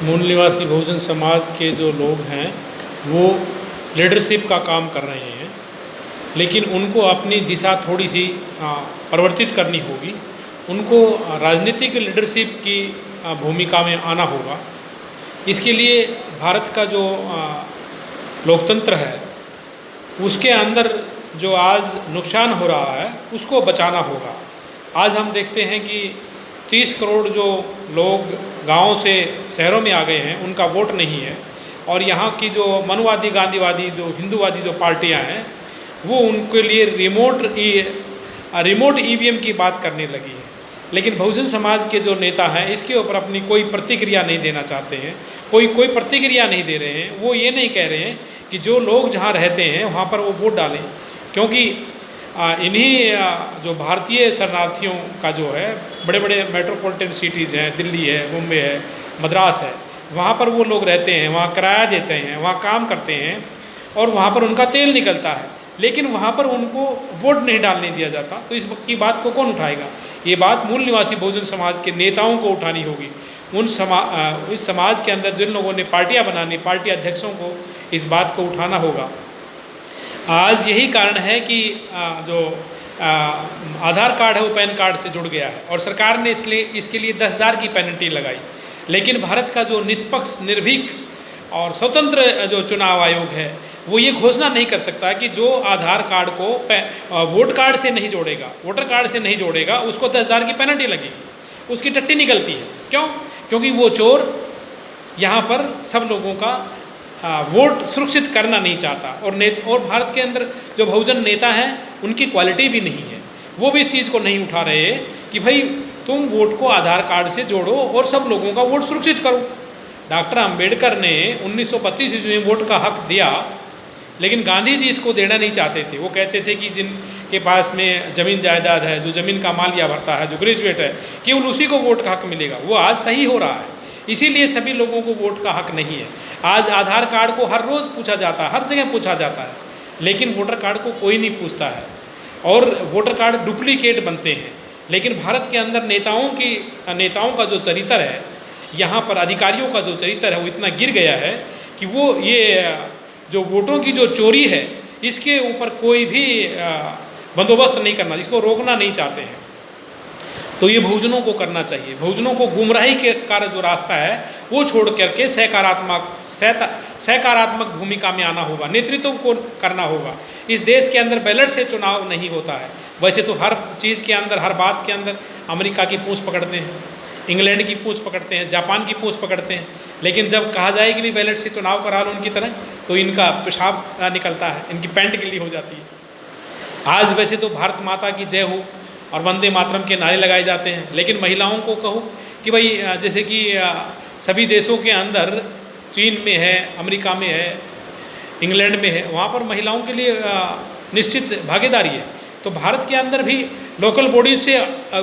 मूल निवासी बहुजन समाज के जो लोग हैं वो लीडरशिप का काम कर रहे हैं, लेकिन उनको अपनी दिशा थोड़ी सी परिवर्तित करनी होगी। उनको राजनीतिक लीडरशिप की भूमिका में आना होगा। इसके लिए भारत का जो लोकतंत्र है उसके अंदर जो आज नुकसान हो रहा है उसको बचाना होगा। आज हम देखते हैं कि 30 करोड़ जो लोग गाँव से शहरों में आ गए हैं, उनका वोट नहीं है। और यहाँ की जो मनुवादी, गांधीवादी, जो हिंदूवादी जो पार्टियाँ हैं वो उनके लिए रिमोट ईवीएम की बात करने लगी है। लेकिन बहुजन समाज के जो नेता हैं इसके ऊपर अपनी कोई प्रतिक्रिया नहीं देना चाहते हैं, कोई प्रतिक्रिया नहीं दे रहे हैं। वो ये नहीं कह रहे हैं कि जो लोग जहाँ रहते हैं वहाँ पर वो वोट डालें, क्योंकि इन्हीं जो भारतीय शरणार्थियों का जो है बड़े बड़े मेट्रोपॉलिटन सिटीज़ हैं, दिल्ली है, मुंबई है, मद्रास है, वहाँ पर वो लोग रहते हैं, वहाँ किराया देते हैं, वहाँ काम करते हैं और वहाँ पर उनका तेल निकलता है, लेकिन वहाँ पर उनको वोट नहीं डालने दिया जाता। तो की बात को कौन उठाएगा? ये बात मूल निवासी बहुजन समाज के नेताओं को उठानी होगी। इस समाज के अंदर जिन लोगों ने पार्टियाँ बनानी, पार्टी अध्यक्षों को इस बात को उठाना होगा। आज यही कारण है कि जो आधार कार्ड है वो पैन कार्ड से जुड़ गया है और सरकार ने इसके लिए 10,000 की पेनल्टी लगाई। लेकिन भारत का जो निष्पक्ष, निर्भीक और स्वतंत्र जो चुनाव आयोग है वो ये घोषणा नहीं कर सकता कि जो आधार कार्ड को वोट कार्ड से नहीं जोड़ेगा, वोटर कार्ड से नहीं जोड़ेगा, उसको 10,000 की पेनल्टी लगेगी। उसकी टट्टी निकलती है। क्यों? क्योंकि वो चोर यहाँ पर सब लोगों का वोट सुरक्षित करना नहीं चाहता। और भारत के अंदर जो बहुजन नेता हैं उनकी क्वालिटी भी नहीं है। वो भी इस चीज़ को नहीं उठा रहे कि भाई तुम वोट को आधार कार्ड से जोड़ो और सब लोगों का वोट सुरक्षित करो। डॉक्टर अंबेडकर ने 1932 ईस्वी में वोट का हक दिया, लेकिन गांधी जी इसको देना नहीं चाहते थे। वो कहते थे कि जिनके पास में ज़मीन जायदाद है, जो ज़मीन का मालिया भरता है, जो ग्रेजुएट है, केवल उसी को वोट का हक मिलेगा। वो आज सही हो रहा है, इसीलिए सभी लोगों को वोट का हक नहीं है। आज आधार कार्ड को हर रोज़ पूछा जाता है, हर जगह पूछा जाता है, लेकिन वोटर कार्ड को कोई नहीं पूछता है और वोटर कार्ड डुप्लीकेट बनते हैं। लेकिन भारत के अंदर नेताओं का जो चरित्र है, यहाँ पर अधिकारियों का जो चरित्र है वो इतना गिर गया है कि वो ये जो वोटों की जो चोरी है इसके ऊपर कोई भी बंदोबस्त नहीं करना, इसको रोकना नहीं चाहते हैं। तो ये बहुजनों को करना चाहिए। बहुजनों को गुमराही के कार्य जो रास्ता है वो छोड़ करके सकारात्मक भूमिका में आना होगा, नेतृत्व को करना होगा। इस देश के अंदर बैलेट से चुनाव नहीं होता है। वैसे तो हर चीज़ के अंदर, हर बात के अंदर अमेरिका की पूंछ पकड़ते हैं, इंग्लैंड की पूंछ पकड़ते हैं, जापान की पूंछ पकड़ते हैं, लेकिन जब कहा जाए कि भी बैलेट से चुनाव करा लो उनकी तरह, तो इनका पेशाब निकलता है, इनकी पैंट गिल्ली हो जाती है। आज वैसे तो भारत माता की जय हो और वंदे मातरम के नारे लगाए जाते हैं, लेकिन महिलाओं को कहो कि भाई जैसे कि सभी देशों के अंदर, चीन में है, अमेरिका में है, इंग्लैंड में है, वहाँ पर महिलाओं के लिए निश्चित भागीदारी है। तो भारत के अंदर भी लोकल बॉडी से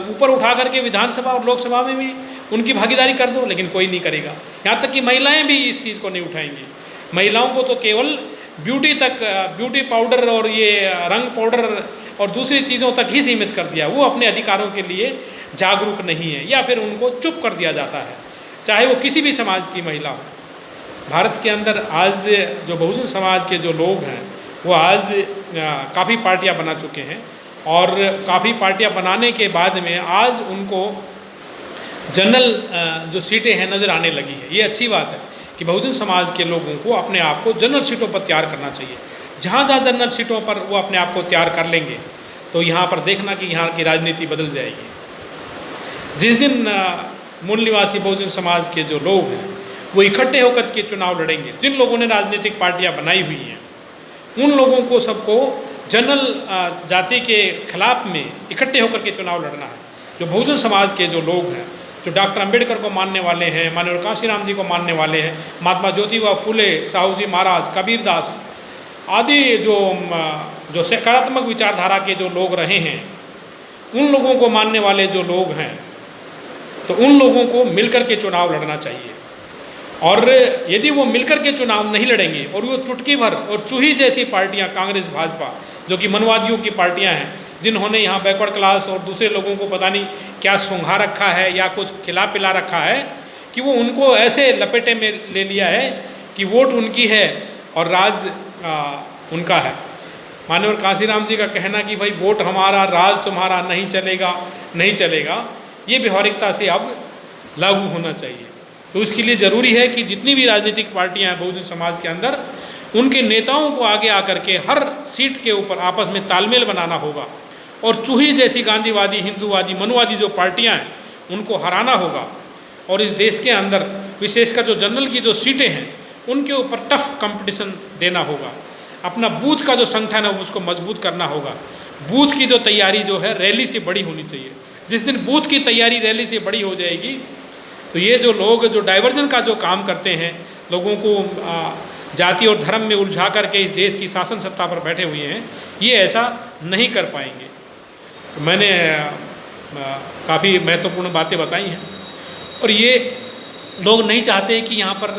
ऊपर उठा करके विधानसभा और लोकसभा में भी उनकी भागीदारी कर दो, लेकिन कोई नहीं करेगा। यहाँ तक कि महिलाएं भी इस चीज़ को नहीं उठाएंगी। महिलाओं को तो केवल ब्यूटी पाउडर और ये रंग पाउडर और दूसरी चीज़ों तक ही सीमित कर दिया। वो अपने अधिकारों के लिए जागरूक नहीं है या फिर उनको चुप कर दिया जाता है, चाहे वो किसी भी समाज की महिला हो। भारत के अंदर आज जो बहुजन समाज के जो लोग हैं वो आज काफ़ी पार्टियां बना चुके हैं और काफ़ी पार्टियां बनाने के बाद में आज उनको जनरल जो सीटें हैं नज़र आने लगी है। ये अच्छी बात है कि बहुजन समाज के लोगों को अपने आप को जनरल सीटों पर तैयार करना चाहिए। जहाँ जहाँ जनरल सीटों पर वो अपने आप को तैयार कर लेंगे तो यहाँ पर देखना कि यहाँ की राजनीति बदल जाएगी। जिस दिन मूल निवासी बहुजन समाज के जो लोग हैं वो इकट्ठे होकर के चुनाव लड़ेंगे, जिन लोगों ने राजनीतिक पार्टियाँ बनाई हुई हैं उन लोगों को सबको जनरल जाति के खिलाफ में इकट्ठे होकर के चुनाव लड़ना है। जो बहुजन समाज के जो लोग हैं, जो डॉक्टर अंबेडकर को मानने वाले हैं, माननीय कांशीराम जी को मानने वाले हैं, महात्मा ज्योतिबा फुले, साहू जी महाराज, कबीर दास आदि जो सकारात्मक विचारधारा के जो लोग रहे हैं, उन लोगों को मानने वाले जो लोग हैं, तो उन लोगों को मिलकर के चुनाव लड़ना चाहिए। और यदि वो मिलकर के चुनाव नहीं लड़ेंगे और वो चुटकी भर और चूही जैसी पार्टियां, कांग्रेस, भाजपा, जो कि मनवादियों की पार्टियां हैं, जिन्होंने यहाँ बैकवर्ड क्लास और दूसरे लोगों को पता नहीं क्या सूंघा रखा है या कुछ खिला पिला रखा है कि वो उनको ऐसे लपेटे में ले लिया है कि वोट उनकी है और राज उनका है। माननीय कांशीराम जी का कहना कि भाई वोट हमारा राज तुम्हारा, नहीं चलेगा नहीं चलेगा, ये व्यवहारिकता से अब लागू होना चाहिए। तो इसके लिए ज़रूरी है कि जितनी भी राजनीतिक पार्टियां हैं बहुजन समाज के अंदर, उनके नेताओं को आगे आकर के हर सीट के ऊपर आपस में तालमेल बनाना होगा और चूही जैसी गांधीवादी, हिंदूवादी, मनुवादी जो पार्टियां हैं उनको हराना होगा। और इस देश के अंदर विशेषकर जो जनरल की जो सीटें हैं उनके ऊपर टफ कंपटीशन देना होगा। अपना बूथ का जो संगठन है उसको मजबूत करना होगा। बूथ की जो तैयारी जो है रैली से बड़ी होनी चाहिए। जिस दिन बूथ की तैयारी रैली से बड़ी हो जाएगी तो ये जो लोग जो डाइवर्जन का जो काम करते हैं, लोगों को जाति और धर्म में उलझा करके इस देश की शासन सत्ता पर बैठे हुए हैं, ये ऐसा नहीं कर पाएंगे। तो मैंने काफ़ी महत्वपूर्ण बातें बताई हैं और ये लोग नहीं चाहते कि यहाँ पर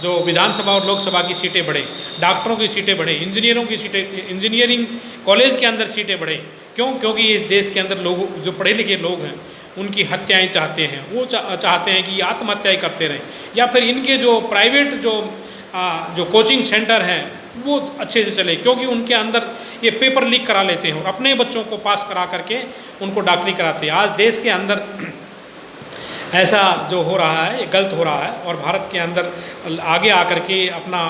जो विधानसभा और लोकसभा की सीटें बढ़े, डॉक्टरों की सीटें बढ़े, इंजीनियरों की सीटें, इंजीनियरिंग कॉलेज के अंदर सीटें बढ़े। क्यों? क्योंकि इस देश के अंदर लोग जो पढ़े लिखे लोग हैं उनकी हत्याएं चाहते हैं। वो चाहते हैं कि आत्महत्याएं करते रहें, या फिर इनके जो प्राइवेट जो कोचिंग सेंटर हैं वो अच्छे से चले, क्योंकि उनके अंदर ये पेपर लीक करा लेते हैं और अपने बच्चों को पास करा करके उनको डॉक्टरी कराते हैं। आज देश के अंदर ऐसा जो हो रहा है ये गलत हो रहा है और भारत के अंदर आगे आकर के अपना